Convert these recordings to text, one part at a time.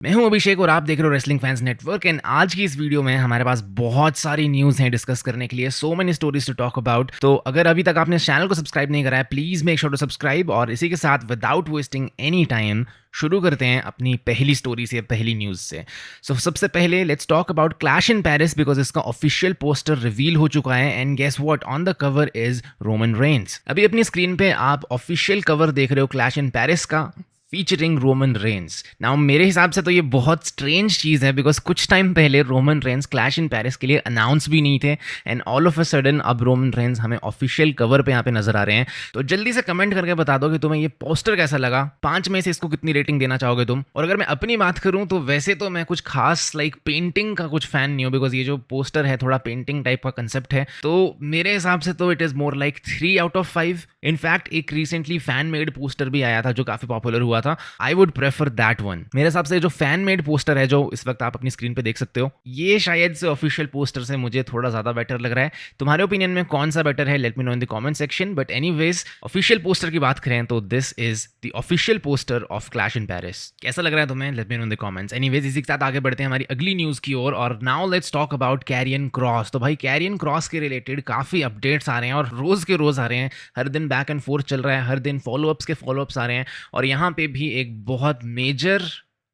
मैं हूं अभिषेक और आप देख रहे हो रेसलिंग फैंस नेटवर्क। एंड आज की इस वीडियो में हमारे पास बहुत सारी न्यूज़ हैं डिस्कस करने के लिए, so many stories to talk about. तो अगर अभी तक आपने इस चैनल को सब्सक्राइब नहीं करा है, please make sure to subscribe. और इसी के साथ विदाउट वेस्टिंग एनी टाइम शुरू करते हैं अपनी पहली स्टोरी से, पहली न्यूज़ से। सो सबसे पहले let's talk about Clash in Paris, because इसका ऑफिशियल पोस्टर रिवील हो चुका है। And guess what, on the cover is Roman Reigns. अभी अपनी स्क्रीन पे आप ऑफिशियल कवर देख रहे हो क्लैश इन पेरिस का, फीचरिंग रोमन रेंस। नाउ मेरे हिसाब से तो ये बहुत स्ट्रेंज चीज़ है, बिकॉज कुछ टाइम पहले Roman Reigns clash in Paris के लिए अनाउंस भी नहीं थे, and all of a sudden अब रोमन रेंस हमें ऑफिशियल कवर पे यहाँ पे नजर आ रहे हैं। तो जल्दी से कमेंट करके बता दो कि तुम्हें ये पोस्टर कैसा लगा, 5 में से इसको कितनी रेटिंग देना चाहोगे तुम। और अगर मैं अपनी बात करूँ तो वैसे तो मैं कुछ खास पेंटिंग का कुछ फैन नहीं हूँ, बिकॉज ये जो पोस्टर है थोड़ा पेंटिंग टाइप का कंसेप्ट है। तो मेरे हिसाब से तो it is more like 3 out of 5। In fact एक रिसेंटली फैन मेड पोस्टर भी आया था जो काफी पॉपुलर हुआ था, I would prefer that one. मेरे हिसाब से जो फैन मेड पोस्टर है जो इस वक्त आप अपनी स्क्रीन पे देख सकते हो, ये शायद से ऑफिशियल पोस्टर से मुझे थोड़ा ज्यादा बेटर लग रहा है। तुम्हारे ओपिनियन में कौन सा बेटर है, late me know in the comment section. But anyways, official poster की बात करें तो this is the official poster of clash in Paris. कैसा लग रहा है तुम्हें, late me know in the comments. Anyways, इसी के साथ आगे बढ़ते हैं हमारी अगली न्यूज की ओर। और now let's talk about Carrion Kross. तो भाई कैरियन क्रॉस के रिलेटेड काफी अपडेट्स आ रहे हैं और रोज के रोज आ रहे हैं। हर दिन बैक एंड फोर्थ चल रहा है, हर दिन फॉलोअप्स के फॉलोअप्स आ रहे हैं। और यहाँ पे भी एक बहुत मेजर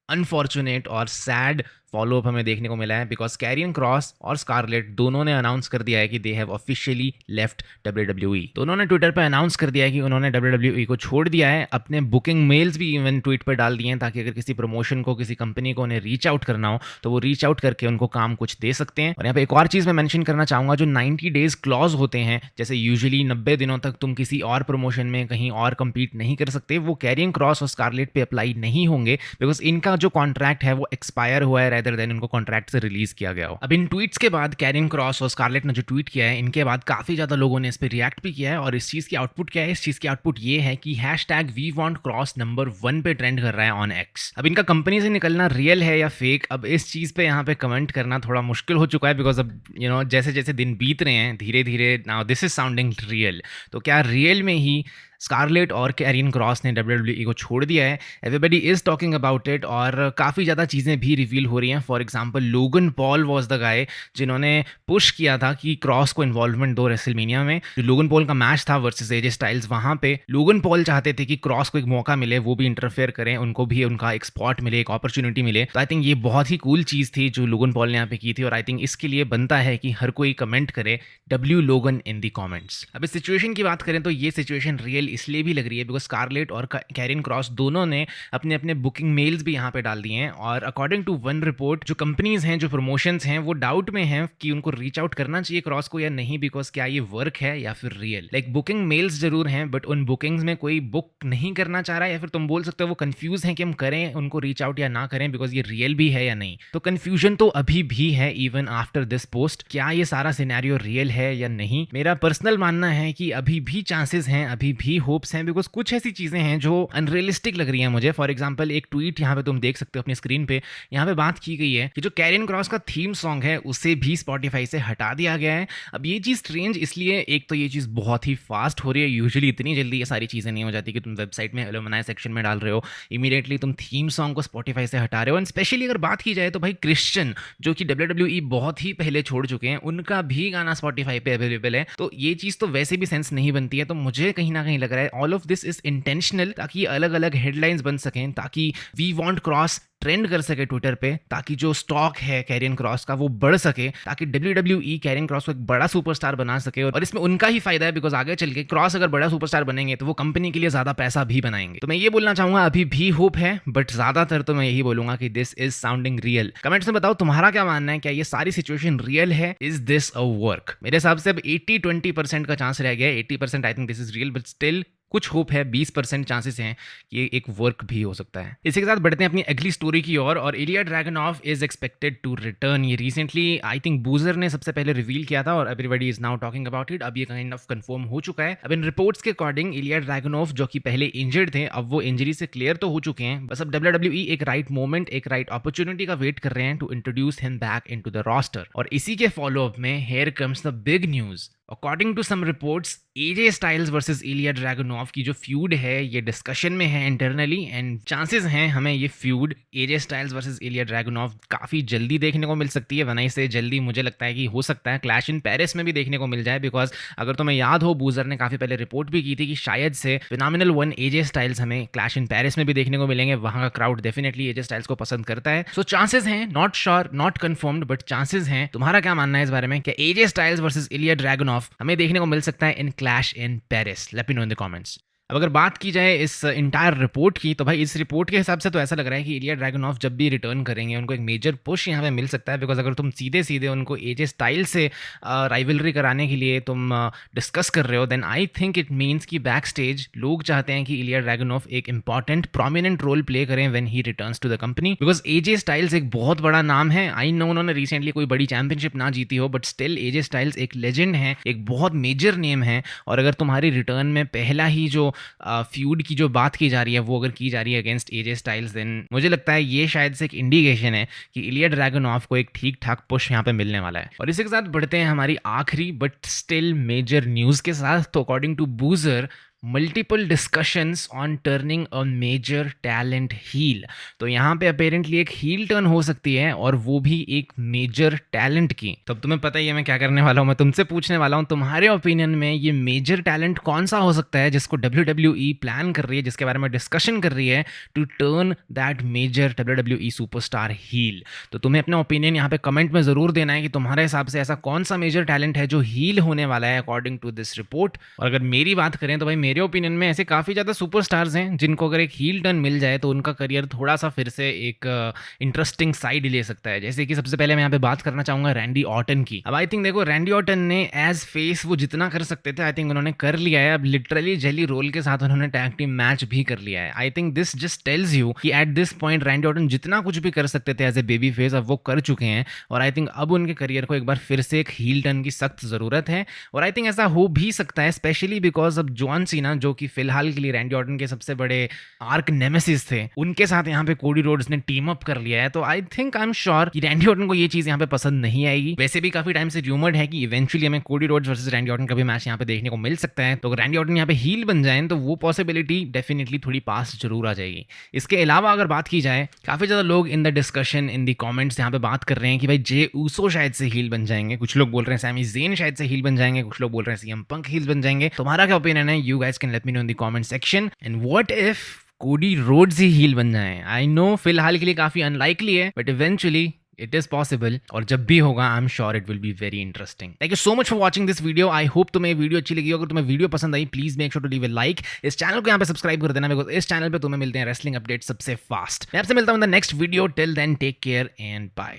अनफॉर्चुनेट और सैड फॉलोअप हमें देखने को मिला है, बिकॉज कैरियन क्रॉस और स्कारलेट दोनों ने अनाउंस कर दिया है कि they have officially left WWE। दोनों ने ट्विटर पे अनाउंस कर दिया है कि उन्होंने WWE को छोड़ दिया है। अपने बुकिंग मेल्स भी इवन ट्वीट पर डाल दिए हैं, ताकि अगर किसी प्रमोशन को, किसी कंपनी को उन्हें रीच आउट करना हो तो वो रीच आउट करके उनको काम कुछ दे सकते हैं। और यहाँ पे एक और चीज़ मैं मेंशन करना चाहूँगा, जो 90 डेज क्लॉज होते हैं, जैसे यूजुअली 90 दिनों तक तुम किसी और प्रमोशन में कहीं और compete नहीं कर सकते, वो कैरियन क्रॉस और स्कारलेट पे अप्लाई नहीं होंगे, बिकॉज इनका जो कॉन्ट्रैक्ट है वो एक्सपायर हुआ है, रेदर देन उनको कॉन्ट्रैक्ट से रिलीज किया गया हो। अब इन ट्वीट्स के बाद कैरियन क्रॉस और स्कारलेट ने जो ट्वीट किया है, इनके बाद काफी ज्यादा लोगों ने इस पर रिएक्ट भी किया है। और इस चीज की आउटपुट क्या है, इस चीज की आउटपुट ये है कि #WeWantCross नंबर 1 पे ट्रेंड कर रहा है ऑन एक्स। अब इनका कंपनी से निकलना रियल है या फेक, अब इस चीज पे यहाँ पे कमेंट करना थोड़ा मुश्किल हो चुका है, बिकॉज अब जैसे जैसे दिन बीत रहे हैं धीरे धीरे, now this is sounding real. तो क्या रियल में ही स्कारलेट और कैरियन क्रॉस ने WWE को छोड़ दिया है? Everybody is talking about it, और काफ़ी ज़्यादा चीज़ें भी रिवील हो रही हैं। For example, Logan Paul was the guy जिन्होंने पुश किया था कि क्रॉस को इन्वॉल्वमेंट दो रेसलमेनिया में। जो लोगन पॉल का मैच था वर्सेस एजे स्टाइल्स, वहाँ पे लोगन पॉल चाहते थे कि क्रॉस को एक मौका मिले, वो भी इंटरफेयर करें, उनको भी उनका एक स्पॉट मिले, एक अपॉर्चुनिटी मिले। तो आई थिंक ये बहुत ही कूल चीज़ थी जो लोगन पॉल ने यहाँ पे की थी, और आई थिंक इसके लिए बनता है कि हर कोई कमेंट करे W लोगन इन दी कॉमेंट्स। अब इस सिचुएशन की बात करें तो ये सिचुएशन रियल इसलिए भी लग रही है बिकॉज स्कारलेट और कैरियन क्रॉस दोनों ने अपने अपने बुकिंग मेल्स भी यहाँ पे डाल दिए हैं। और अकॉर्डिंग टू वन रिपोर्ट, जो कंपनीज हैं, जो प्रमोशंस हैं, वो डाउट में हैं कि उनको रीच आउट करना चाहिए क्रॉस को या नहीं, बिकॉज क्या ये वर्क है या फिर रियल। बुकिंग मेल्स जरूर हैं, बट उन बुकिंग्स में कोई बुक नहीं करना चाह रहा है, या फिर तुम बोल सकते हो वो कंफ्यूज हैं कि हम करें उनको रीच आउट या ना करें, बिकॉज ये रियल भी है या नहीं। तो कंफ्यूजन तो अभी भी है इवन आफ्टर दिस पोस्ट। क्या ये सारा सिनेरियो रियल है या नहीं? मेरा पर्सनल मानना है कि अभी भी चांसेस हैं, अभी भी होप्स हैं, बिकॉज कुछ ऐसी चीजें हैं जो अनरियलिस्टिक लग रही हैं मुझे। फॉर एग्जांपल, एक ट्वीट यहाँ पे तुम देख सकते हो अपनी स्क्रीन पे, यहाँ पे बात की गई है कि जो कैरियन क्रॉस का थीम सॉन्ग है उसे भी स्पॉटिफाई से हटा दिया गया है। अब ये चीज स्ट्रेंज इसलिए, एक तो ये चीज बहुत ही फास्ट हो रही है, यूजुअली इतनी जल्दी ये सारी चीजें नहीं हो जाती कि तुम वेबसाइट में एलुमनाई सेक्शन में डाल रहे हो, इमीडिएटली तुम थीम सॉन्ग को स्पॉटिफाई से हटा रहे हो। एंड स्पेशली अगर बात की जाए तो भाई क्रिश्चियन, जो कि WWE बहुत ही पहले छोड़ चुके हैं, उनका भी गाना स्पॉटिफाई पे अवेलेबल है। तो ये चीज तो वैसे भी सेंस नहीं बनती है। तो मुझे कहीं ना कहीं लग रहा है all of this is intentional, ताकि अलग अलग हेडलाइंस बन सकें, ताकि वी वांट क्रॉस ट्रेंड कर सके ट्विटर पे, ताकि जो स्टॉक है कैरियन क्रॉस का वो बढ़ सके, ताकि WWE कैरियन क्रॉस को एक बड़ा सुपरस्टार बना सके। और इसमें उनका ही फायदा है, बिकॉज आगे चल के क्रॉस अगर बड़ा सुपरस्टार बनेंगे तो वो कंपनी के लिए ज्यादा पैसा भी बनाएंगे। तो मैं ये बोलना चाहूंगा अभी भी होप है, बट ज्यादातर तो मैं यही बोलूंगा कि this is sounding real. Comments में बताओ तुम्हारा क्या मानना है, क्या ये सारी सिचुएशन रियल है? Is this a work? मेरे हिसाब से अब 80-20% का चांस रह गया है। 80% आई think this is real, but still कुछ होप है, 20% चांसेस हैं कि ये एक वर्क भी हो सकता है। इसी के साथ बढ़ते हैं अपनी अगली स्टोरी की ओर। और इलिया ड्रैगनॉफ इज एक्सपेक्टेड टू रिटर्न। ये रिसेंटली आई थिंक बूजर ने सबसे पहले रिवील किया था और everybody is now talking about it. अब ये काइंड ऑफ कंफर्म हो चुका है। अब इन रिपोर्ट्स के अकॉर्डिंग इलिया ड्रैगनॉफ, जो कि पहले इंजर्ड थे, अब वो इंजरी से क्लियर तो हो चुके हैं, बस अब WWE एक राइट मोमेंट, एक राइट अपॉर्चुनिटी का वेट कर रहे हैं to introduce him back into the roster. और इसी के फॉलोअप में here comes the big news. According to some reports AJ Styles versus Ilya Dragunov की जो फ्यूड है ये डिस्कशन में है इंटरनली, एंड चांसेस हैं हमें ये feud AJ Styles versus Ilya Dragunov काफ़ी जल्दी देखने को मिल सकती है। वनाई से जल्दी मुझे लगता है कि हो सकता है क्लैश इन पेरिस में भी देखने को मिल जाए, बिकॉज अगर तुम्हें याद हो बूजर ने काफ़ी पहले रिपोर्ट भी की थी कि शायद से फिनोमिनल वन एजे स्टाइल्स हमें क्लैश इन पेरिस में भी देखने को मिलेंगे। वहाँ का क्राउड डेफिनेटली एजे स्टाइल्स को पसंद करता है। सो चांसेस हैं, not sure, not confirmed, but chances हैं। तुम्हारा क्या मानना है इस बारे में? क्या AJ Styles versus Ilya Dragunov हमें देखने को मिल सकता है in clash in Paris? Let me know in the comments. अब अगर बात की जाए इस इंटायर रिपोर्ट की, तो भाई इस रिपोर्ट के हिसाब से तो ऐसा लग रहा है कि इलिया ड्रैगुनोव जब भी रिटर्न करेंगे उनको एक मेजर पुश यहाँ पे मिल सकता है, बिकॉज अगर तुम सीधे सीधे उनको एजे स्टाइल से राइवलरी कराने के लिए तुम डिस्कस कर रहे हो, then I think it means कि बैक स्टेज लोग चाहते हैं कि इलिया ड्रैगुनोव एक इंपॉर्टेंट प्रोमिनेंट रोल प्ले करें when he returns to the company, because AJ Styles एक बहुत बड़ा नाम है। आई नो उन्होंने रिसेंटली कोई बड़ी चैंपियनशिप ना जीती हो, बट स्टिल एजे स्टाइल्स एक लेजेंड है, एक बहुत मेजर नेम है। और अगर तुम्हारी रिटर्न में पहला ही जो फ्यूड की जो बात की जा रही है वो अगर की जा रही है अगेंस्ट एजे स्टाइल्स, देन मुझे लगता है ये शायद से एक इंडिकेशन है कि इलिया ड्रैगुनोव को एक ठीक ठाक पुश यहाँ पे मिलने वाला है। और इसी के साथ बढ़ते हैं हमारी आखिरी बट स्टिल मेजर न्यूज़ के साथ। तो according to Boozer, multiple discussions on turning a major talent heel. तो यहाँ पे अपेरेंटली एक हील टर्न हो सकती है, और वो भी एक मेजर टैलेंट की। तो अब तुम्हें पता ही है मैं क्या करने वाला हूँ, मैं तुमसे पूछने वाला हूँ तुम्हारे ओपिनियन में ये मेजर टैलेंट कौन सा हो सकता है जिसको WWE प्लान कर रही है, जिसके बारे में डिस्कशन कर रही है to turn that major WWE superstar heel. तो तुम्हें अपना ओपिनियन यहाँ पे कमेंट में जरूर देना है कि तुम्हारे हिसाब से ऐसा कौन सा मेजर टैलेंट है जो हील होने वाला है अकॉर्डिंग टू दिस रिपोर्ट। और अगर मेरी बात करें तो भाई मेरे ओपिनियन में ऐसे काफ़ी ज़्यादा सुपरस्टार्स हैं जिनको अगर एक हील टर्न मिल जाए तो उनका करियर थोड़ा सा फिर से एक इंटरेस्टिंग साइड ले सकता है। जैसे कि सबसे पहले मैं यहाँ पे बात करना चाहूँगा रैंडी ऑर्टन की। अब आई थिंक देखो, रैंडी ऑर्टन ने एज फेस वो जितना कर सकते थे आई थिंक उन्होंने कर लिया है। अब लिटरली जेली रोल के साथ उन्होंने टैग टीम मैच भी कर लिया है। I think this just tells you कि at this point Randy Orton जितना कुछ भी कर सकते थे एज ए बेबी फेस अब वो कर चुके हैं, और आई थिंक अब उनके करियर को एक बार फिर से एक हील टर्न की सख्त ज़रूरत है। और आई थिंक ऐसा हो भी सकता है स्पेशली बिकॉज अब जॉन सीना, जो कि फिलहाल के लिए रैंडी ऑर्टन के सबसे बड़े आर्क नेमेसिस थे, उनके साथ यहाँ पे कोडी रोड्स ने टीम अप कर लिया है। तो I think I am sure कि रैंडी ऑर्टन को ये चीज़ यहाँ पे पसंद नहीं आएगी। वैसे भी काफी टाइम से रूमर्ड है कि इवेंचुअली हमें Cody Rhodes versus Randy Orton का भी मैच यहाँ पे देखने को मिल सकता है। तो अगर रैंडी ऑर्टन यहाँ पे हील बन जाए तो वो पॉसिबिलिटी डेफिनेटली थोड़ी पास जरूर आ जाएगी। इसके अलावा अगर बात की जाए, काफी ज्यादा लोग in the discussion in the comments यहाँ पे बात कर रहे हैं कि भाई जे ऊसो शायद से हील बन जाएंगे, कुछ लोग बोल रहे हैं सैमी ज़ेन शायद से हील बन जाएंगे, कुछ लोग बोल रहे हैं सीएम पंक हील बन जाएंगे। तुम्हारा क्या ओपिनियन है? You guys can let me know in the comment section. And what if Cody Rhodes ही हील बन जाए? आई नो फिलहाल के लिए काफी अनलाइकली है, but eventually it is possible, और जब भी होगा I am sure it will be very interesting. Thank you so much for watching this video. I hope तुम्हें वीडियो अच्छी लगी। अगर तुम्हें वीडियो पसंद आई please make sure to leave a like. इस चैनल को यहाँ पे सब्सक्राइब कर देना, बिकॉज इस चैनल पे तुम्हें मिलते हैं रेसलिंग अपडेट सबसे फास्ट। मैं आपसे मिलता हूँ in the next video. Till then take care and bye.